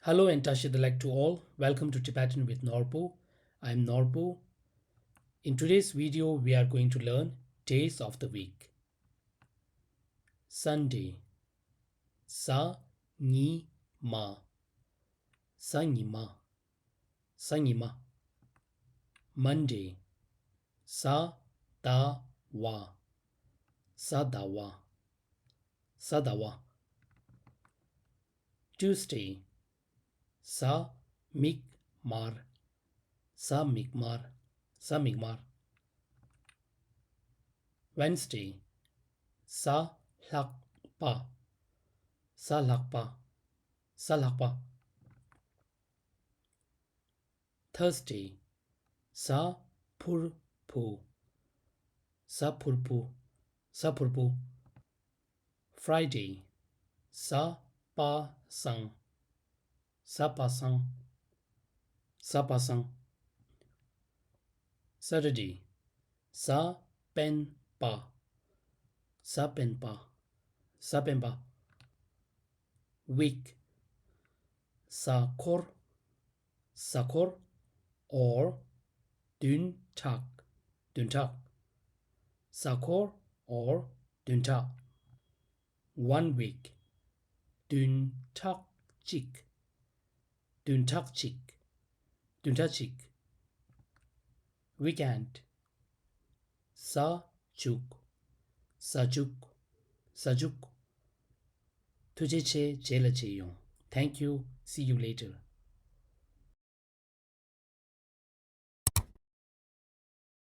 Hello and Tashidalek to all. Welcome to Tibetan with Norpo. I'm Norpo. In today's video, we are going to learn days of the week. Sunday. Sa ni ma. Sa ni ma. Sa ni ma. Monday. Sa da wa. Sa da wa. Sa da wa. Tuesday. Sa mig mar. Sa mig mar. Sa mig mar. Wednesday. Sa lak pa. Sa lak pa. Sa lak pa. Thursday. Sa pur pu. Sa pur pu. Sa pur pu. Friday. Sa pa sang. Sa pa sang. Sa pa sang. Saturday. Sa pen pa. Sa pen pa. Sa pen pa. Week. Sa kor. Sa kor. Or dun tak. Dun tak. Sa kor or dun tak. 1 week. Dun tak chik. Dun tak chik. Dun tak chik. Weekend. Sa chuk. Sa chuk. Sa chuk. Tujhe che che la che yong. Thank you. See you later.